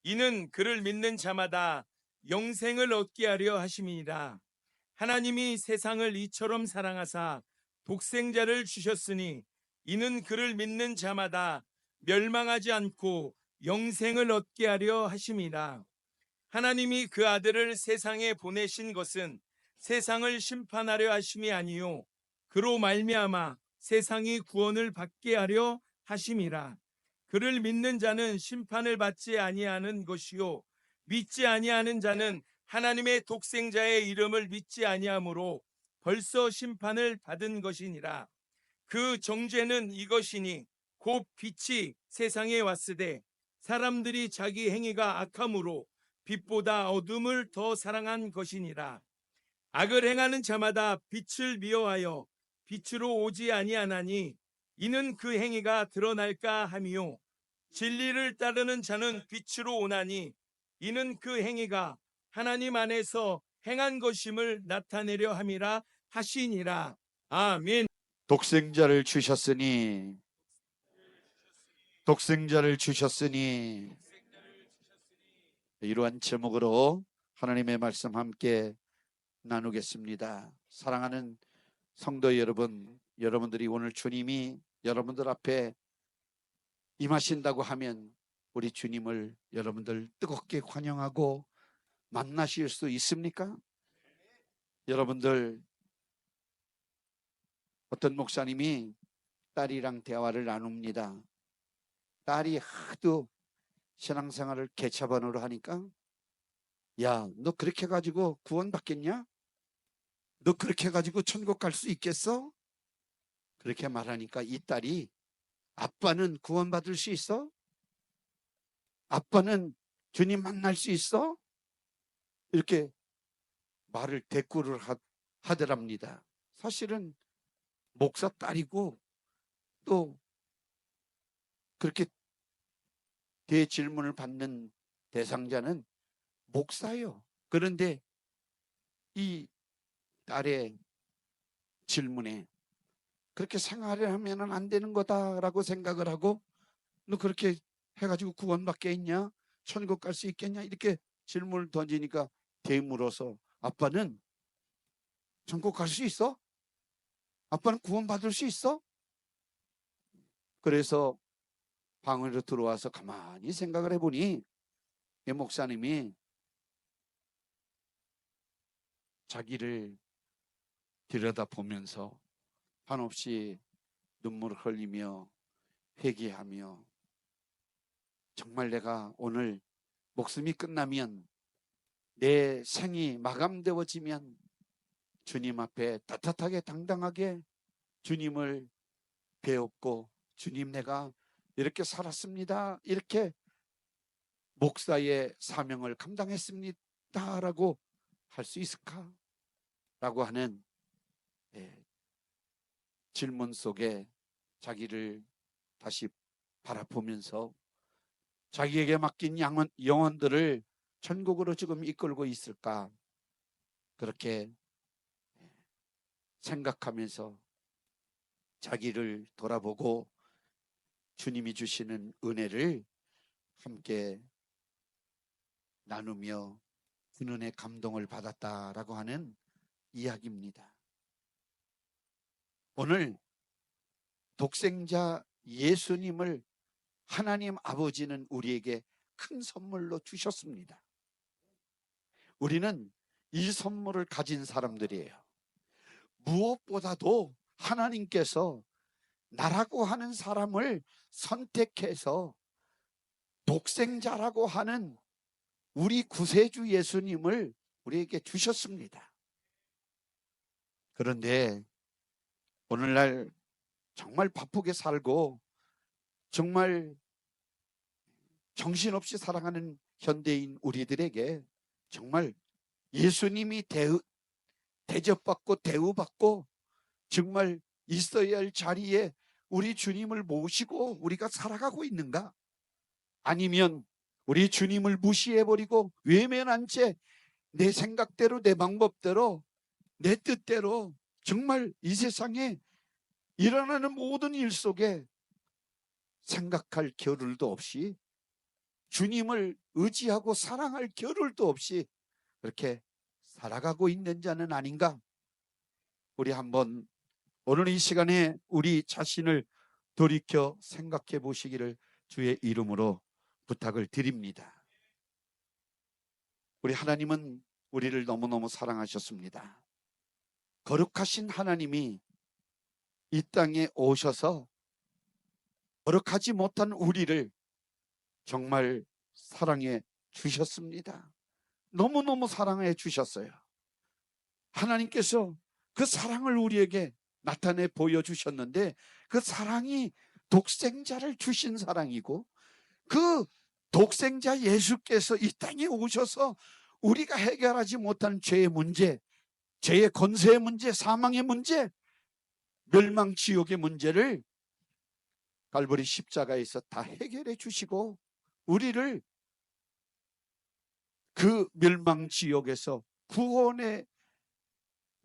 이는 그를 믿는 자마다 영생을 얻게 하려 하심이니라. 하나님이 세상을 이처럼 사랑하사 독생자를 주셨으니 이는 그를 믿는 자마다 멸망하지 않고 영생을 얻게 하려 하심이라. 하나님이 그 아들을 세상에 보내신 것은 세상을 심판하려 하심이 아니요 그로 말미암아 세상이 구원을 받게 하려 하심이라. 그를 믿는 자는 심판을 받지 아니하는 것이요 믿지 아니하는 자는 하나님의 독생자의 이름을 믿지 아니하므로 벌써 심판을 받은 것이니라. 그 정죄는 이것이니 곧 빛이 세상에 왔으되 사람들이 자기 행위가 악함으로 빛보다 어둠을 더 사랑한 것이니라. 악을 행하는 자마다 빛을 미워하여 빛으로 오지 아니하나니 이는 그 행위가 드러날까 함이요 진리를 따르는 자는 빛으로 오나니 이는 그 행위가 하나님 안에서 행한 것임을 나타내려 함이라 하시니라. 아멘. 독생자를 주셨으니 독생자를 주셨으니 이러한 제목으로 하나님의 말씀 함께 나누겠습니다. 사랑하는 성도 여러분, 여러분들이 오늘 주님이 여러분들 앞에 임하신다고 하면 우리 주님을 여러분들 뜨겁게 환영하고 만나실 수 있습니까? 여러분들, 어떤 목사님이 딸이랑 대화를 나눕니다. 딸이 하도 신앙생활을 개차반으로 하니까, 야, 너 그렇게 가지고 구원 받겠냐? 너 그렇게 가지고 천국 갈 수 있겠어? 그렇게 말하니까 이 딸이, 아빠는 구원 받을 수 있어? 아빠는 주님 만날 수 있어? 이렇게 말을 대꾸를 하더랍니다. 사실은 목사 딸이고 또 그렇게 대질문을 받는 대상자는 목사예요. 그런데 이 딸의 질문에 그렇게 생활을 하면 안 되는 거다라고 생각을 하고, 너 그렇게 해가지고 구원받겠냐? 천국 갈 수 있겠냐? 이렇게 질문을 던지니까 되물어서, 아빠는 천국 갈 수 있어? 아빠는 구원받을 수 있어? 그래서 방으로 들어와서 가만히 생각을 해보니 이 목사님이 자기를 들여다보면서 한없이 눈물을 흘리며 회개하며, 정말 내가 오늘 목숨이 끝나면, 내 생이 마감되어지면 주님 앞에 따뜻하게 당당하게 주님을 배웠고, 주님 내가 이렇게 살았습니다, 이렇게 목사의 사명을 감당했습니다 라고 할 수 있을까? 라고 하는 질문 속에 자기를 다시 바라보면서 자기에게 맡긴 영혼들을 천국으로 지금 이끌고 있을까? 그렇게 생각하면서 자기를 돌아보고 주님이 주시는 은혜를 함께 나누며 그 은혜의 감동을 받았다라고 하는 이야기입니다. 오늘 독생자 예수님을 하나님 아버지는 우리에게 큰 선물로 주셨습니다. 우리는 이 선물을 가진 사람들이에요. 무엇보다도 하나님께서 나라고 하는 사람을 선택해서 독생자라고 하는 우리 구세주 예수님을 우리에게 주셨습니다. 그런데 오늘날 정말 바쁘게 살고 정말 정신없이 살아가는 현대인 우리들에게 정말 예수님이 대접받고 대우받고 정말 있어야 할 자리에 우리 주님을 모시고 우리가 살아가고 있는가? 아니면 우리 주님을 무시해버리고 외면한 채 내 생각대로 내 방법대로 내 뜻대로 정말 이 세상에 일어나는 모든 일 속에 생각할 겨를도 없이 주님을 의지하고 사랑할 겨를도 없이 그렇게 살아가고 있는 자는 아닌가? 우리 한번 오늘 이 시간에 우리 자신을 돌이켜 생각해 보시기를 주의 이름으로 부탁을 드립니다. 우리 하나님은 우리를 너무너무 사랑하셨습니다. 거룩하신 하나님이 이 땅에 오셔서 거룩하지 못한 우리를 정말 사랑해 주셨습니다. 너무너무 사랑해 주셨어요. 하나님께서 그 사랑을 우리에게 나타내 보여주셨는데 그 사랑이 독생자를 주신 사랑이고 그 독생자 예수께서 이 땅에 오셔서 우리가 해결하지 못한 죄의 문제, 죄의 권세의 문제, 사망의 문제, 멸망 지옥의 문제를 갈보리 십자가에서 다 해결해 주시고 우리를 그 멸망 지옥에서 구원해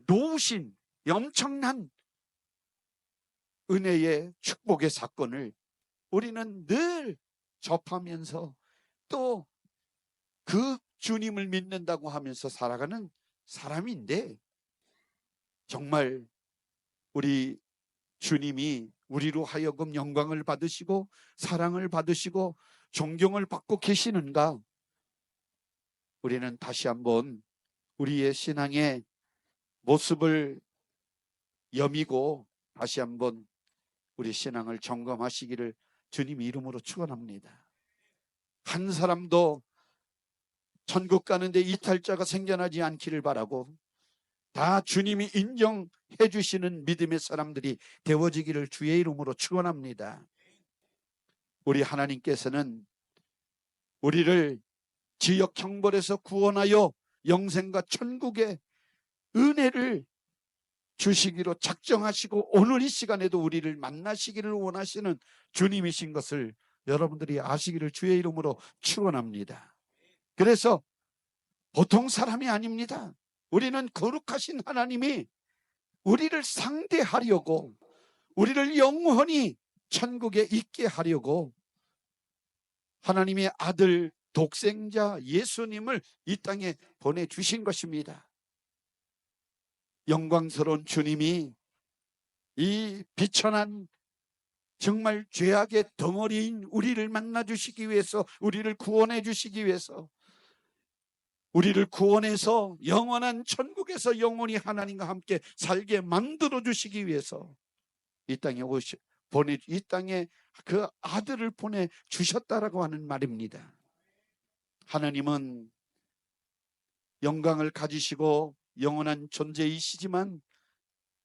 놓으신 엄청난 은혜의 축복의 사건을 우리는 늘 접하면서 또 그 주님을 믿는다고 하면서 살아가는 사람인데 정말 우리 주님이 우리로 하여금 영광을 받으시고 사랑을 받으시고 존경을 받고 계시는가? 우리는 다시 한번 우리의 신앙의 모습을 여미고 다시 한번 우리 신앙을 점검하시기를 주님 이름으로 축원합니다. 한 사람도 천국 가는데 이탈자가 생겨나지 않기를 바라고 다 주님이 인정해 주시는 믿음의 사람들이 되어지기를 주의 이름으로 축원합니다. 우리 하나님께서는 우리를 지역 형벌에서 구원하여 영생과 천국의 은혜를 주시기로 작정하시고 오늘 이 시간에도 우리를 만나시기를 원하시는 주님이신 것을 여러분들이 아시기를 주의 이름으로 축원합니다. 그래서 보통 사람이 아닙니다. 우리는 거룩하신 하나님이 우리를 상대하려고 우리를 영원히 천국에 있게 하려고 하나님의 아들 독생자 예수님을 이 땅에 보내주신 것입니다. 영광스러운 주님이 이 비천한 정말 죄악의 덩어리인 우리를 만나주시기 위해서 우리를 구원해 주시기 위해서 우리를 구원해서 영원한 천국에서 영원히 하나님과 함께 살게 만들어 주시기 위해서 이 땅에 이 땅에 그 아들을 보내 주셨다라고 하는 말입니다. 하나님은 영광을 가지시고 영원한 존재이시지만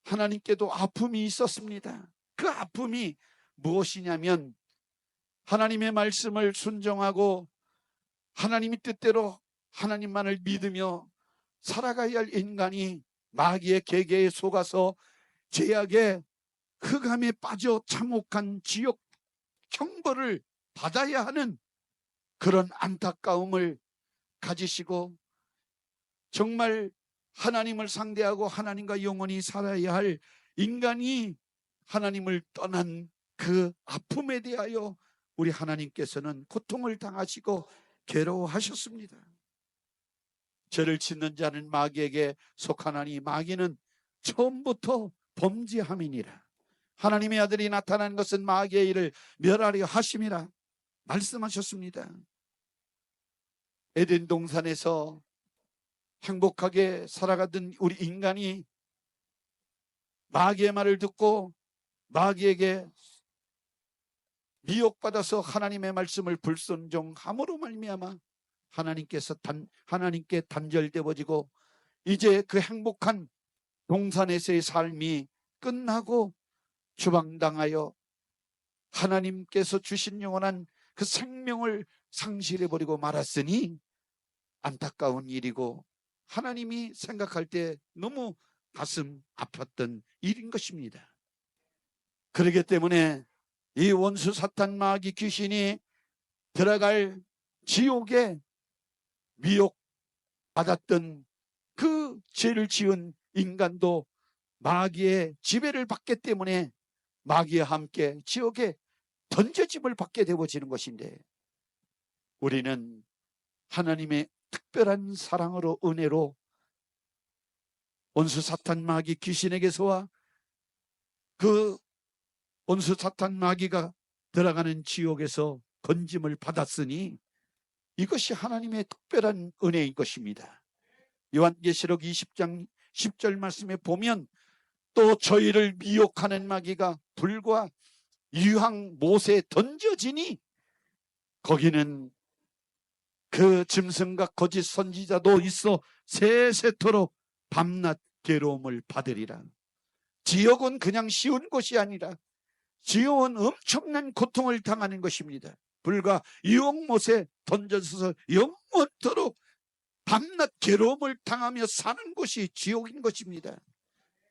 하나님께도 아픔이 있었습니다. 그 아픔이 무엇이냐면 하나님의 말씀을 순종하고 하나님의 뜻대로 하나님만을 믿으며 살아가야 할 인간이 마귀의 계계에 속아서 죄악의 흑암에 빠져 참혹한 지옥 형벌을 받아야 하는 그런 안타까움을 가지시고 정말 하나님을 상대하고 하나님과 영원히 살아야 할 인간이 하나님을 떠난 그 아픔에 대하여 우리 하나님께서는 고통을 당하시고 괴로워하셨습니다. 죄를 짓는 자는 마귀에게 속하나니 마귀는 처음부터 범죄함이니라. 하나님의 아들이 나타난 것은 마귀의 일을 멸하려 하심이라 말씀하셨습니다. 에덴 동산에서 행복하게 살아가던 우리 인간이 마귀의 말을 듣고 마귀에게 미혹받아서 하나님의 말씀을 불순종함으로 말미암아 하나님께 단절되어지고 이제 그 행복한 동산에서의 삶이 끝나고 추방당하여 하나님께서 주신 영원한 그 생명을 상실해버리고 말았으니 안타까운 일이고 하나님이 생각할 때 너무 가슴 아팠던 일인 것입니다. 그렇기 때문에 이 원수 사탄 마귀 귀신이 들어갈 지옥에 미혹받았던 그 죄를 지은 인간도 마귀의 지배를 받기 때문에 마귀와 함께 지옥에 던져짐을 받게 되어지는 것인데 우리는 하나님의 특별한 사랑으로, 은혜로 원수 사탄 마귀 귀신에게서와 그 원수 사탄 마귀가 들어가는 지옥에서 건짐을 받았으니 이것이 하나님의 특별한 은혜인 것입니다. 요한계시록 20장 10절 말씀에 보면 또 저희를 미혹하는 마귀가 불과 유황 못에 던져지니 거기는 그 짐승과 거짓 선지자도 있어 세세토록 밤낮 괴로움을 받으리라. 지옥은 그냥 쉬운 곳이 아니라 지옥은 엄청난 고통을 당하는 것입니다. 불과 유황못에 던져서 영원토록 밤낮 괴로움을 당하며 사는 곳이 지옥인 것입니다.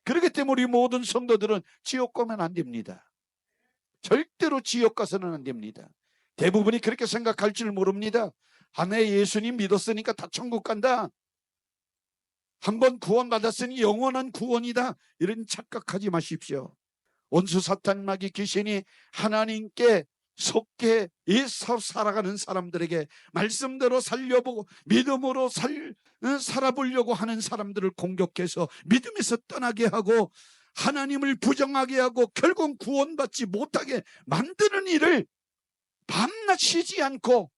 그렇기 때문에 우리 모든 성도들은 지옥 가면 안 됩니다. 절대로 지옥 가서는 안 됩니다. 대부분이 그렇게 생각할 줄 모릅니다. 내 예수님 믿었으니까 다 천국 간다. 한번 구원받았으니 영원한 구원이다. 이런 착각하지 마십시오. 원수 사탄 마귀 귀신이 하나님께 속게 살아가는 사람들에게 말씀대로 살려보고 믿음으로 살아보려고 하는 사람들을 공격해서 믿음에서 떠나게 하고 하나님을 부정하게 하고 결국 구원받지 못하게 만드는 일을 밤낮 쉬지 않고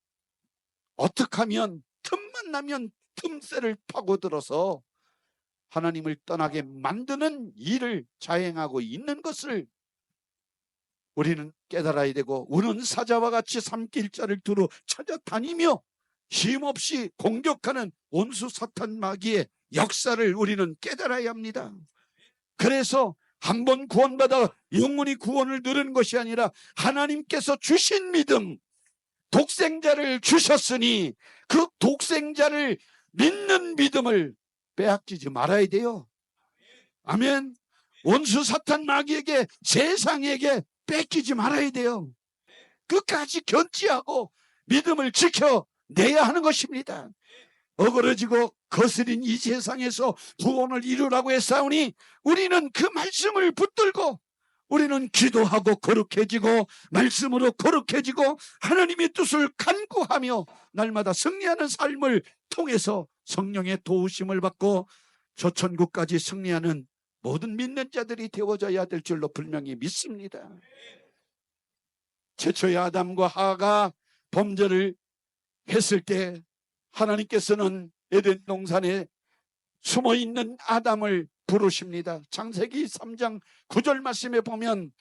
어떻게 하면 틈만 나면 틈새를 파고들어서 하나님을 떠나게 만드는 일을 자행하고 있는 것을 우리는 깨달아야 되고, 우는 사자와 같이 삼킬자를 두루 찾아다니며 쉼없이 공격하는 원수 사탄 마귀의 역사를 우리는 깨달아야 합니다. 그래서 한번 구원받아 영원히 구원을 누리는 것이 아니라 하나님께서 주신 믿음, 독생자를 주셨으니 그 독생자를 믿는 믿음을 빼앗기지 말아야 돼요. 아멘. 원수 사탄 마귀에게, 세상에게 뺏기지 말아야 돼요. 끝까지 견지하고 믿음을 지켜내야 하는 것입니다. 어그러지고 거스린 이 세상에서 구원을 이루라고 했사오니 우리는 그 말씀을 붙들고 우리는 기도하고 거룩해지고 말씀으로 거룩해지고 하나님의 뜻을 간구하며 날마다 승리하는 삶을 통해서 성령의 도우심을 받고 저 천국까지 승리하는 모든 믿는 자들이 되어져야 될 줄로 분명히 믿습니다. 최초의 아담과 하와가 범죄를 했을 때 하나님께서는 에덴 동산에 숨어있는 아담을 부르십니다. 창세기 3장 9절 말씀에 보면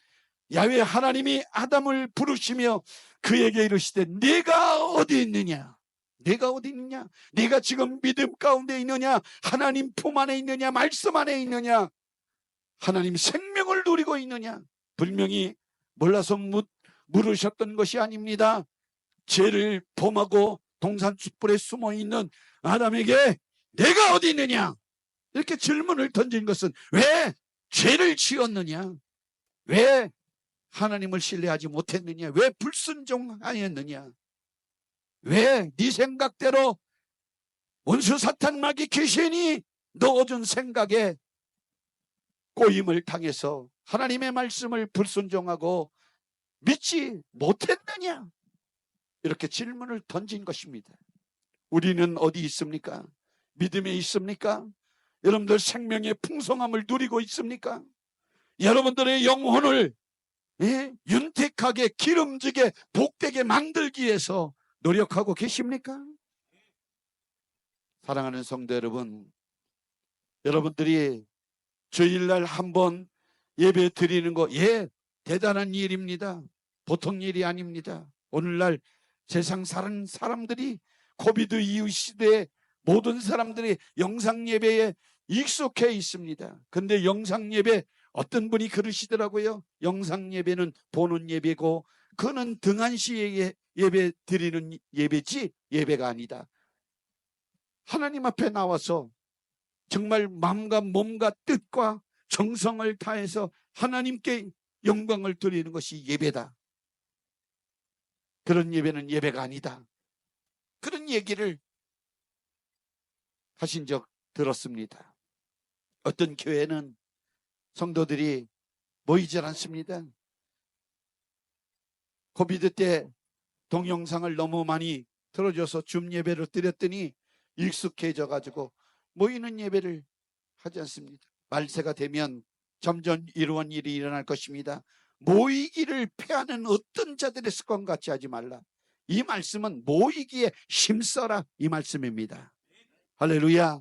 야훼 하나님이 아담을 부르시며 그에게 이르시되 네가 어디 있느냐? 네가 어디 있느냐? 네가 지금 믿음 가운데 있느냐? 하나님 품 안에 있느냐? 말씀 안에 있느냐? 하나님 생명을 누리고 있느냐? 분명히 몰라서 물으셨던 것이 아닙니다. 죄를 범하고 동산 숯불에 숨어있는 아담에게 내가 어디 있느냐? 이렇게 질문을 던진 것은 왜 죄를 지었느냐? 왜 하나님을 신뢰하지 못했느냐? 왜 불순종하였느냐? 왜 네 생각대로 원수 사탄 마귀 귀신이 넣어준 생각에 꼬임을 당해서 하나님의 말씀을 불순종하고 믿지 못했느냐? 이렇게 질문을 던진 것입니다. 우리는 어디 있습니까? 믿음에 있습니까? 여러분들 생명의 풍성함을 누리고 있습니까? 여러분들의 영혼을 윤택하게 기름지게 복되게 만들기 위해서 노력하고 계십니까? 사랑하는 성도 여러분, 여러분들이 주일날 한번 예배 드리는 거 대단한 일입니다. 보통 일이 아닙니다. 오늘날 세상 사는 사람들이 코비드 이후 시대에 모든 사람들이 영상 예배에 익숙해 있습니다. 근데 영상 예배 어떤 분이 그러시더라고요. 영상 예배는 보는 예배고 그는 등한시에 예배 드리는 예배지 예배가 아니다. 하나님 앞에 나와서 정말 마음과 몸과 뜻과 정성을 다해서 하나님께 영광을 드리는 것이 예배다. 그런 예배는 예배가 아니다. 그런 얘기를 하신 적 들었습니다. 어떤 교회는 성도들이 모이질 않습니다. 코비드 때 동영상을 너무 많이 들어줘서 줌 예배를 드렸더니 익숙해져 가지고 모이는 예배를 하지 않습니다. 말세가 되면 점점 이러한 일이 일어날 것입니다. 모이기를 패하는 어떤 자들의 습관 같이 하지 말라. 이 말씀은 모이기에 힘써라 이 말씀입니다. 할렐루야.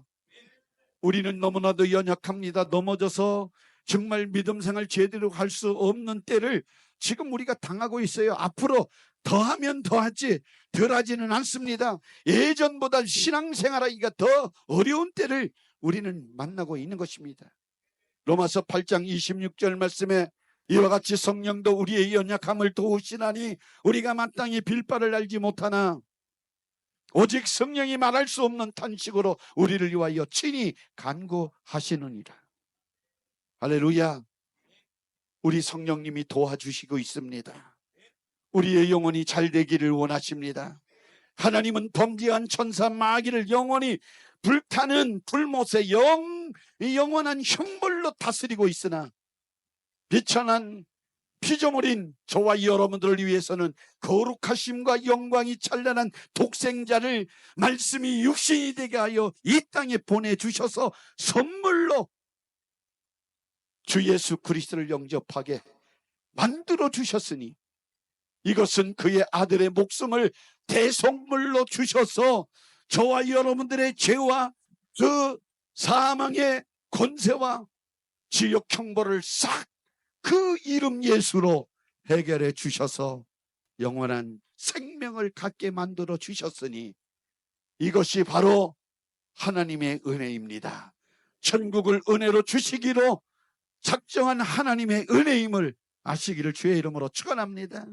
우리는 너무나도 연약합니다. 넘어져서 정말 믿음 생활 제대로 할 수 없는 때를 지금 우리가 당하고 있어요. 앞으로 더하면 더하지 덜하지는 않습니다. 예전보다 신앙생활하기가 더 어려운 때를 우리는 만나고 있는 것입니다. 로마서 8장 26절 말씀에 이와 같이 성령도 우리의 연약함을 도우시나니 우리가 마땅히 빌바를 알지 못하나 오직 성령이 말할 수 없는 탄식으로 우리를 위하여 친히 간구하시느니라. 할렐루야. 우리 성령님이 도와주시고 있습니다. 우리의 영혼이 잘 되기를 원하십니다. 하나님은 범죄한 천사 마귀를 영원히 불타는 불못의 영원한 형벌로 다스리고 있으나 비천한 피조물인 저와 여러분들을 위해서는 거룩하심과 영광이 찬란한 독생자를 말씀이 육신이 되게 하여 이 땅에 보내주셔서 선물로 주 예수 그리스도를 영접하게 만들어 주셨으니 이것은 그의 아들의 목숨을 대속물로 주셔서 저와 여러분들의 죄와 그 사망의 권세와 지옥 형벌을 싹 그 이름 예수로 해결해 주셔서 영원한 생명을 갖게 만들어 주셨으니 이것이 바로 하나님의 은혜입니다. 천국을 은혜로 주시기로 작정한 하나님의 은혜임을 아시기를 주의 이름으로 축원합니다.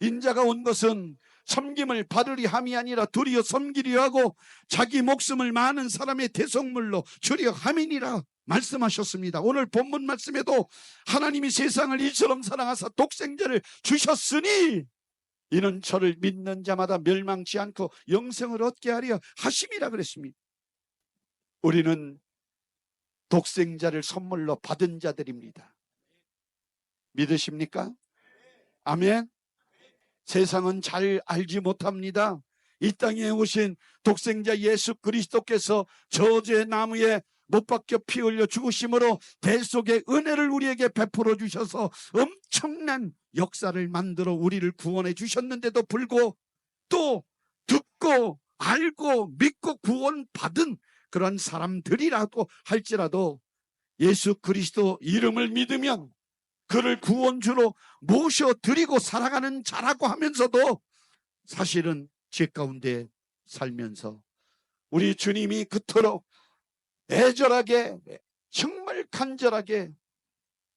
인자가 온 것은 섬김을 받으리 함이 아니라 도리어 섬기려 하고 자기 목숨을 많은 사람의 대속물로 주려 함이니라 말씀하셨습니다. 오늘 본문 말씀에도 하나님이 세상을 이처럼 사랑하사 독생자를 주셨으니 이는 저를 믿는 자마다 멸망치 않고 영생을 얻게 하려 하심이라 그랬습니다. 우리는 독생자를 선물로 받은 자들입니다. 믿으십니까? 아멘. 세상은 잘 알지 못합니다. 이 땅에 오신 독생자 예수 그리스도께서 저주의 나무에 못 박혀 피 흘려 죽으심으로 대속의 은혜를 우리에게 베풀어 주셔서 엄청난 역사를 만들어 우리를 구원해 주셨는데도 불구하고 또 듣고 알고 믿고 구원받은 그런 사람들이라도 할지라도 예수 그리스도 이름을 믿으면 그를 구원주로 모셔드리고 살아가는 자라고 하면서도 사실은 죄 가운데 살면서 우리 주님이 그토록 애절하게 정말 간절하게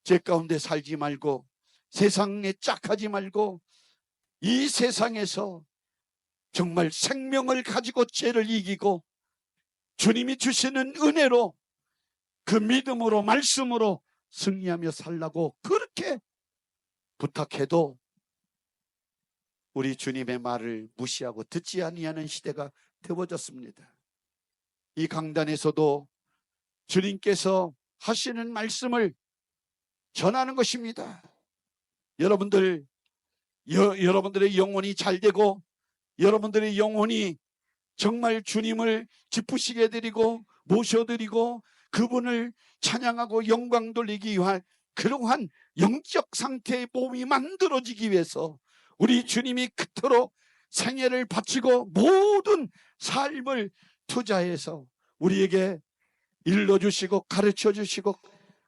죄 가운데 살지 말고 세상에 짝하지 말고 이 세상에서 정말 생명을 가지고 죄를 이기고 주님이 주시는 은혜로 그 믿음으로 말씀으로 승리하며 살라고 그렇게 부탁해도 우리 주님의 말을 무시하고 듣지 아니하는 시대가 되어졌습니다. 이 강단에서도 주님께서 하시는 말씀을 전하는 것입니다. 여러분들의 영혼이 잘 되고 여러분들의 영혼이 정말 주님을 기쁘시게 해드리고 모셔드리고 그분을 찬양하고 영광 돌리기 위한 그러한 영적 상태의 몸이 만들어지기 위해서 우리 주님이 그토록 생애를 바치고 모든 삶을 투자해서 우리에게 일러주시고 가르쳐주시고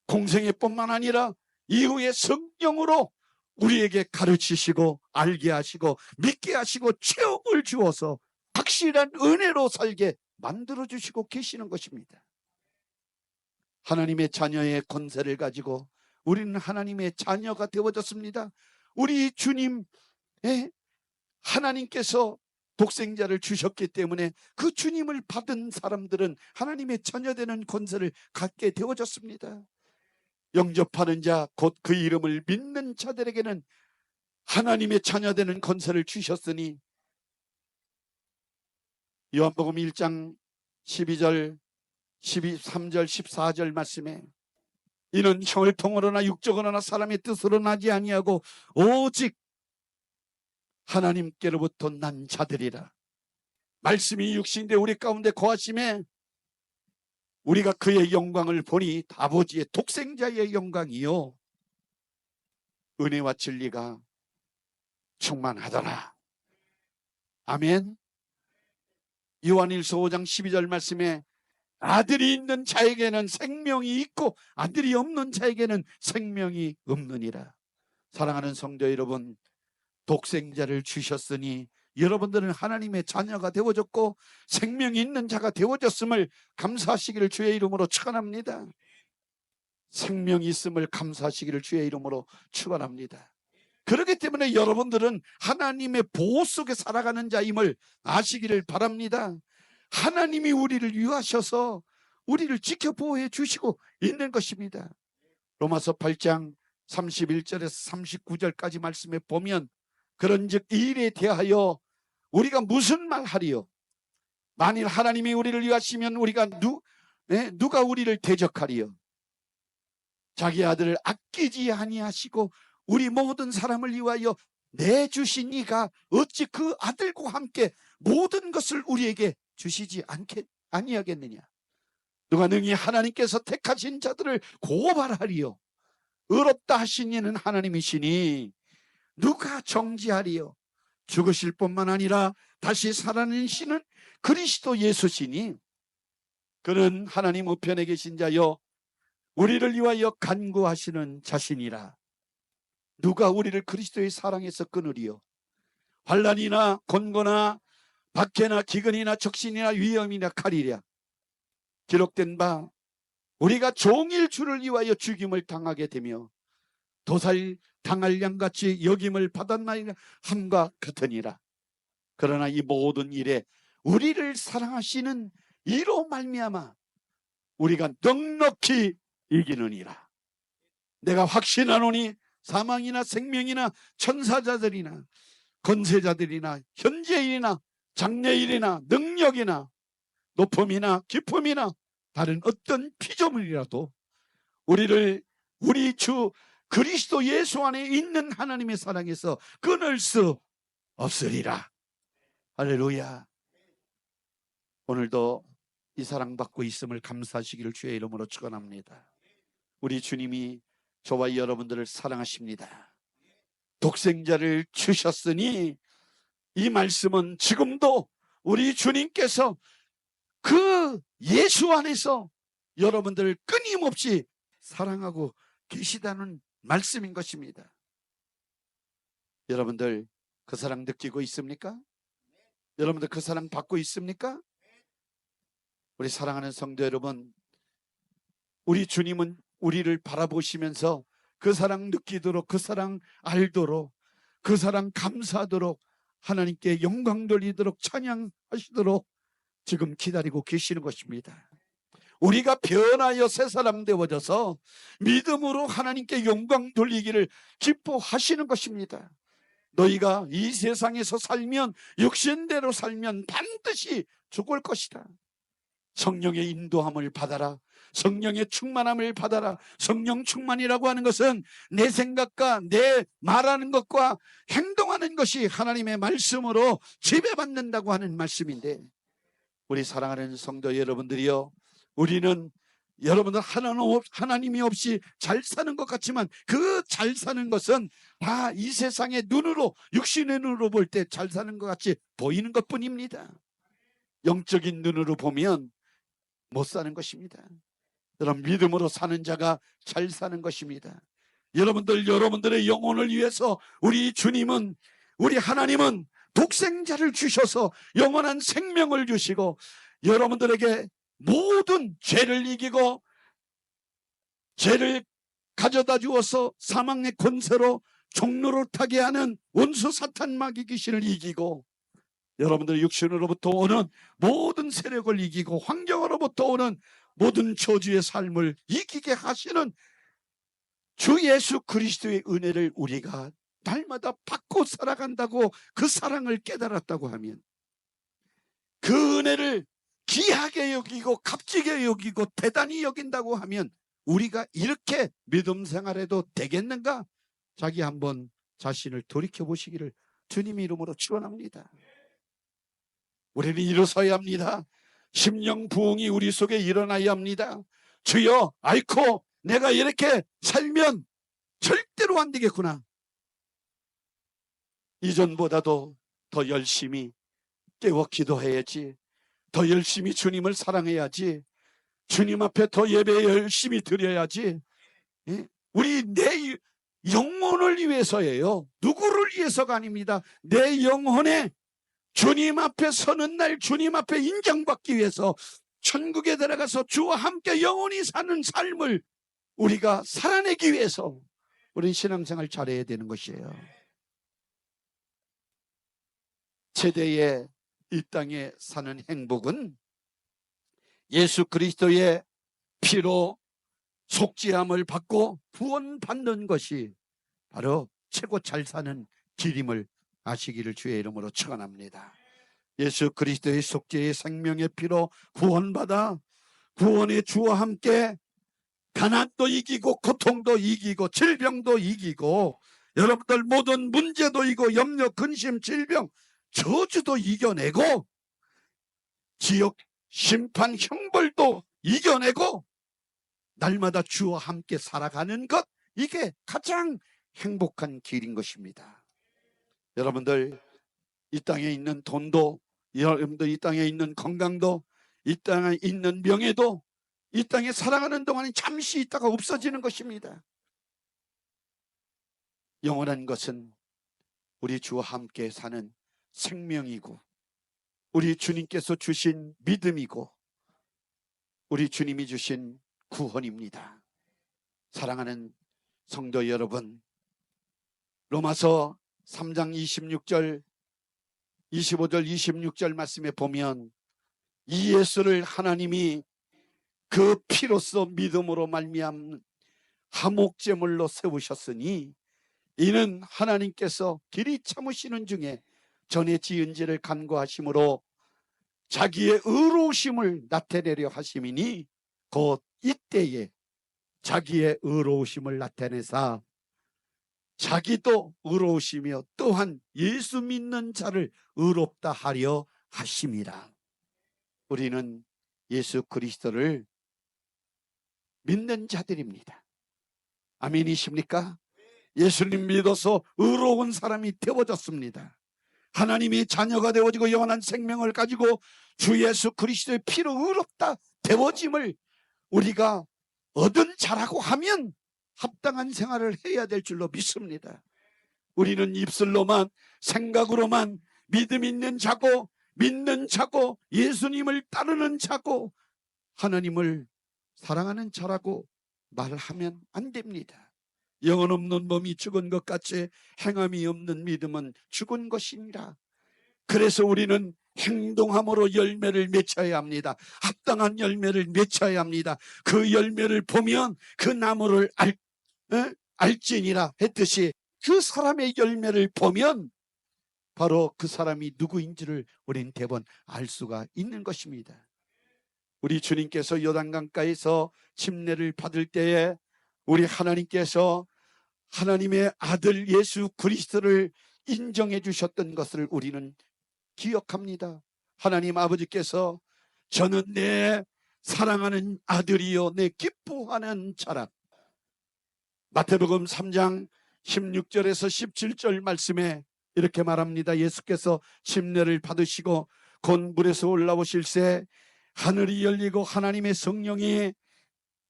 공생애 뿐만 아니라 이후에 성령으로 우리에게 가르치시고 알게 하시고 믿게 하시고 체험을 주어서 확실한 은혜로 살게 만들어주시고 계시는 것입니다. 하나님의 자녀의 권세를 가지고 우리는 하나님의 자녀가 되어졌습니다. 우리 주님 하나님께서 독생자를 주셨기 때문에 그 주님을 받은 사람들은 하나님의 자녀되는 권세를 갖게 되어졌습니다. 영접하는 자 곧 그 이름을 믿는 자들에게는 하나님의 자녀되는 권세를 주셨으니 요한복음 1장 12절 13절 14절 말씀에 이는 형을 통으로나 육적으로나 사람의 뜻으로 나지 아니하고 오직 하나님께로부터 난 자들이라. 말씀이 육신대 우리 가운데 거하심에 우리가 그의 영광을 보니 아버지의 독생자의 영광이요 은혜와 진리가 충만하더라. 아멘. 요한일서 5장 12절 말씀에 아들이 있는 자에게는 생명이 있고 아들이 없는 자에게는 생명이 없느니라. 사랑하는 성도 여러분, 독생자를 주셨으니 여러분들은 하나님의 자녀가 되어졌고 생명이 있는 자가 되어졌음을 감사하시기를 주의 이름으로 축원합니다. 생명이 있음을 감사하시기를 주의 이름으로 축원합니다. 그렇기 때문에 여러분들은 하나님의 보호 속에 살아가는 자임을 아시기를 바랍니다. 하나님이 우리를 위하셔서 우리를 지켜 보호해 주시고 있는 것입니다. 로마서 8장 31절에서 39절까지 말씀에 보면 그런즉 이 일에 대하여 우리가 무슨 말하리요? 만일 하나님이 우리를 위하시면 우리가 누가 우리를 대적하리요? 자기 아들을 아끼지 아니하시고 우리 모든 사람을 위하여 내주신 이가 어찌 그 아들과 함께 모든 것을 우리에게 주시지 아니하겠느냐? 누가 능히 하나님께서 택하신 자들을 고발하리요? 의롭다 하신 이는 하나님이시니 누가 정지하리요? 죽으실 뿐만 아니라 다시 살아내시는 그리스도 예수시니 그는 하나님 우편에 계신 자여 우리를 위하여 간구하시는 자신이라. 누가 우리를 그리스도의 사랑에서 끊으리요? 환난이나 곤고나 박해나 기근이나 적신이나 위험이나 칼이랴. 기록된 바 우리가 종일 주를 위하여 죽임을 당하게 되며 도살 당할 양같이 여김을 받았나이다 함과 같으니라. 그러나 이 모든 일에 우리를 사랑하시는 이로 말미암아 우리가 넉넉히 이기느니라. 내가 확신하노니 사망이나 생명이나 천사자들이나 권세자들이나 현재일이나 장래일이나 능력이나 높음이나 깊음이나 다른 어떤 피조물이라도 우리를 우리 주 그리스도 예수 안에 있는 하나님의 사랑에서 끊을 수 없으리라. 할렐루야. 오늘도 이 사랑받고 있음을 감사하시기를 주의 이름으로 축원합니다. 우리 주님이 저와 여러분들을 사랑하십니다. 독생자를 주셨으니 이 말씀은 지금도 우리 주님께서 그 예수 안에서 여러분들을 끊임없이 사랑하고 계시다는 말씀인 것입니다. 여러분들 그 사랑 느끼고 있습니까? 여러분들 그 사랑 받고 있습니까? 우리 사랑하는 성도 여러분, 우리 주님은 우리를 바라보시면서 그 사랑 느끼도록, 그 사랑 알도록, 그 사랑 감사하도록, 하나님께 영광 돌리도록, 찬양하시도록 지금 기다리고 계시는 것입니다. 우리가 변하여 새 사람 되어져서 믿음으로 하나님께 영광 돌리기를 기뻐하시는 것입니다. 너희가 이 세상에서 살면, 육신대로 살면 반드시 죽을 것이다. 성령의 인도함을 받아라. 성령의 충만함을 받아라. 성령 충만이라고 하는 것은 내 생각과 내 말하는 것과 행동하는 것이 하나님의 말씀으로 지배받는다고 하는 말씀인데, 우리 사랑하는 성도 여러분들이요, 우리는 여러분들 하나님이 없이 잘 사는 것 같지만 그 잘 사는 것은 다 이 세상의 눈으로, 육신의 눈으로 볼 때 잘 사는 것 같이 보이는 것뿐입니다. 영적인 눈으로 보면 못 사는 것입니다. 여러분, 믿음으로 사는 자가 잘 사는 것입니다. 여러분들의 영혼을 위해서 우리 주님은, 우리 하나님은 독생자를 주셔서 영원한 생명을 주시고 여러분들에게 모든 죄를 이기고 죄를 가져다 주어서 사망의 권세로 종로를 타게 하는 원수 사탄 마귀 귀신을 이기고 여러분들의 육신으로부터 오는 모든 세력을 이기고 환경으로부터 오는 모든 저주의 삶을 이기게 하시는 주 예수 그리스도의 은혜를 우리가 날마다 받고 살아간다고, 그 사랑을 깨달았다고 하면, 그 은혜를 귀하게 여기고 값지게 여기고 대단히 여긴다고 하면 우리가 이렇게 믿음 생활해도 되겠는가? 자기 한번 자신을 돌이켜 보시기를 주님 이름으로 축원합니다. 우리는 일어서야 합니다. 심령 부흥이 우리 속에 일어나야 합니다. 주여, 아이코, 내가 이렇게 살면 절대로 안 되겠구나. 이전보다도 더 열심히 깨워 기도해야지. 더 열심히 주님을 사랑해야지. 주님 앞에 더 예배 열심히 드려야지. 예? 우리 내 영혼을 위해서예요. 누구를 위해서가 아닙니다. 내 영혼에 주님 앞에 서는 날, 주님 앞에 인정받기 위해서 천국에 들어가서 주와 함께 영원히 사는 삶을 우리가 살아내기 위해서 우리 신앙생활 잘해야 되는 것이에요. 최대의 이 땅에 사는 행복은 예수 그리스도의 피로 속죄함을 받고 구원받는 것이 바로 최고 잘 사는 길임을 아시기를 주의 이름으로 축원합니다. 예수 그리스도의 속죄의 생명의 피로 구원받아 구원의 주와 함께 가난도 이기고 고통도 이기고 질병도 이기고 여러분들 모든 문제도 이기고 염려, 근심, 질병, 저주도 이겨내고 지옥, 심판, 형벌도 이겨내고 날마다 주와 함께 살아가는 것, 이게 가장 행복한 길인 것입니다. 여러분들 이 땅에 있는 돈도, 여러분들 이 땅에 있는 건강도, 이 땅에 있는 명예도 이 땅에 살아가는 동안에 잠시 있다가 없어지는 것입니다. 영원한 것은 우리 주와 함께 사는 생명이고 우리 주님께서 주신 믿음이고 우리 주님이 주신 구원입니다. 사랑하는 성도 여러분, 로마서 3장 26절 25절 26절 말씀에 보면 이 예수를 하나님이 그 피로써 믿음으로 말미암는 화목제물로 세우셨으니 이는 하나님께서 길이 참으시는 중에 전에 지은 죄를 간구하심으로 자기의 의로우심을 나타내려 하심이니 곧 이때에 자기의 의로우심을 나타내사 자기도 의로우시며 또한 예수 믿는 자를 의롭다 하려 하심이라. 우리는 예수 그리스도를 믿는 자들입니다. 아멘이십니까? 예수님 믿어서 의로운 사람이 되어졌습니다. 하나님의 자녀가 되어지고 영원한 생명을 가지고 주 예수 그리스도의 피로 의롭다 되어짐을 우리가 얻은 자라고 하면 합당한 생활을 해야 될 줄로 믿습니다. 우리는 입술로만, 생각으로만 믿음 있는 자고 믿는 자고 예수님을 따르는 자고 하나님을 사랑하는 자라고 말하면 안 됩니다. 영혼 없는 몸이 죽은 것 같이 행함이 없는 믿음은 죽은 것이니라. 그래서 우리는 행동함으로 열매를 맺어야 합니다. 합당한 열매를 맺어야 합니다. 그 열매를 보면 그 나무를 알지니라 했듯이 그 사람의 열매를 보면 바로 그 사람이 누구인지를 우린 대번 알 수가 있는 것입니다. 우리 주님께서 요단강가에서 침례를 받을 때에 우리 하나님께서 하나님의 아들 예수 그리스도를 인정해 주셨던 것을 우리는 기억합니다. 하나님 아버지께서 저는 내 사랑하는 아들이요 내 기뻐하는 자라. 마태복음 3장 16절에서 17절 말씀에 이렇게 말합니다. 예수께서 침례를 받으시고 곧 물에서 올라오실새 하늘이 열리고 하나님의 성령이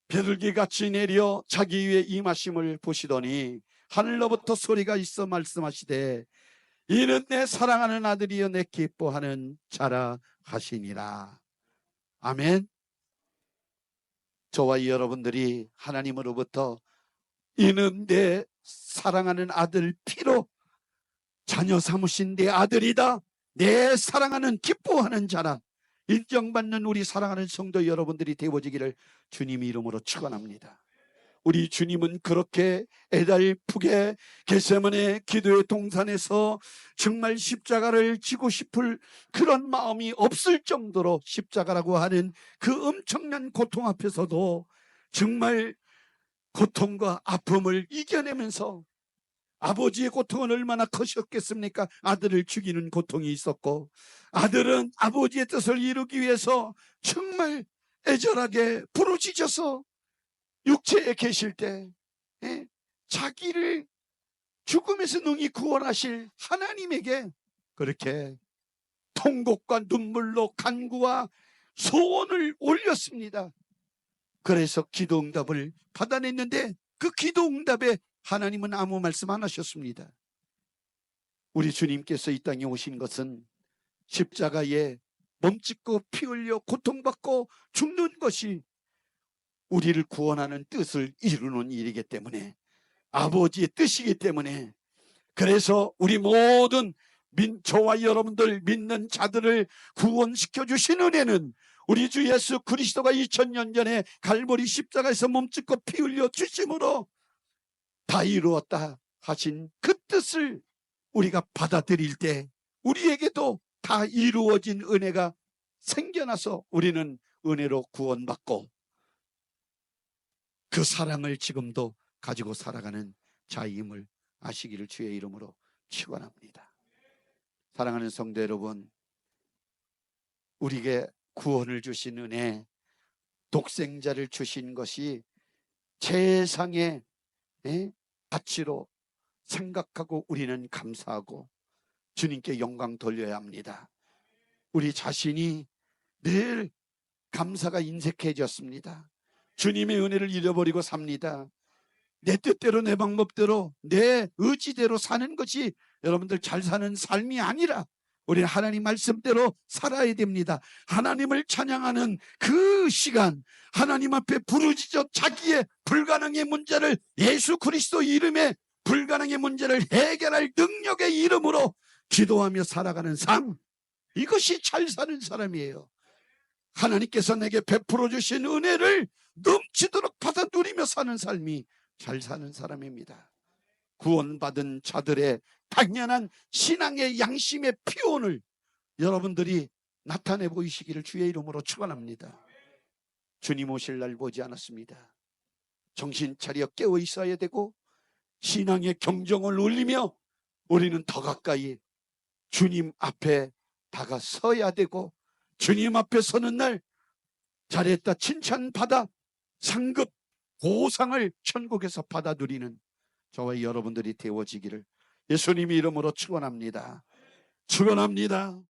비둘기같이 내려 자기 위에 임하심을 보시더니 하늘로부터 소리가 있어 말씀하시되 이는 내 사랑하는 아들이여 내 기뻐하는 자라 하시니라. 아멘. 저와 여러분들이 하나님으로부터 이는 내 사랑하는 아들 피로 자녀 삼으신 내 아들이다, 내 사랑하는 기뻐하는 자라 인정받는 우리 사랑하는 성도 여러분들이 되어지기를 주님 이름으로 축원합니다. 우리 주님은 그렇게 애달프게 겟세마네 기도의 동산에서 정말 십자가를 지고 싶을 그런 마음이 없을 정도로 십자가라고 하는 그 엄청난 고통 앞에서도 정말 고통과 아픔을 이겨내면서 아버지의 고통은 얼마나 크셨겠습니까? 아들을 죽이는 고통이 있었고, 아들은 아버지의 뜻을 이루기 위해서 정말 애절하게 부르짖어서 육체에 계실 때 자기를 죽음에서 능히 구원하실 하나님에게 그렇게 통곡과 눈물로 간구와 소원을 올렸습니다. 그래서 기도 응답을 받아냈는데 그 기도 응답에 하나님은 아무 말씀 안 하셨습니다. 우리 주님께서 이 땅에 오신 것은 십자가에 몸짓고 피 흘려 고통받고 죽는 것이 우리를 구원하는 뜻을 이루는 일이기 때문에, 아버지의 뜻이기 때문에, 그래서 우리 모든 저와 여러분들 믿는 자들을 구원시켜 주신 은혜는 우리 주 예수 그리스도가 2000년 전에 갈보리 십자가에서 몸짓고 피 흘려 주심으로 다 이루었다 하신 그 뜻을 우리가 받아들일 때 우리에게도 다 이루어진 은혜가 생겨나서 우리는 은혜로 구원받고 그 사랑을 지금도 가지고 살아가는 자임을 아시기를 주의 이름으로 축원합니다. 사랑하는 성도 여러분, 우리에게 구원을 주신 은혜, 독생자를 주신 것이 최상의 가치로 생각하고 우리는 감사하고 주님께 영광 돌려야 합니다. 우리 자신이 늘 감사가 인색해졌습니다. 주님의 은혜를 잃어버리고 삽니다. 내 뜻대로 내 방법대로 내 의지대로 사는 것이 여러분들 잘 사는 삶이 아니라 우리는 하나님 말씀대로 살아야 됩니다. 하나님을 찬양하는 그 시간, 하나님 앞에 부르짖어 자기의 불가능의 문제를, 예수 그리스도 이름에 불가능의 문제를 해결할 능력의 이름으로 기도하며 살아가는 삶, 이것이 잘 사는 사람이에요. 하나님께서 내게 베풀어 주신 은혜를 넘치도록 받아 누리며 사는 삶이 잘 사는 사람입니다. 구원받은 자들의 당연한 신앙의 양심의 표현을 여러분들이 나타내 보이시기를 주의 이름으로 축원합니다. 주님 오실 날 보지 않았습니다. 정신 차려 깨어 있어야 되고 신앙의 경종을 울리며 우리는 더 가까이 주님 앞에 다가서야 되고, 주님 앞에 서는 날 잘했다 칭찬받아 상급 보상을 천국에서 받아 누리는 저와 여러분들이 되어지기를 예수님의 이름으로 축원합니다. 축원합니다.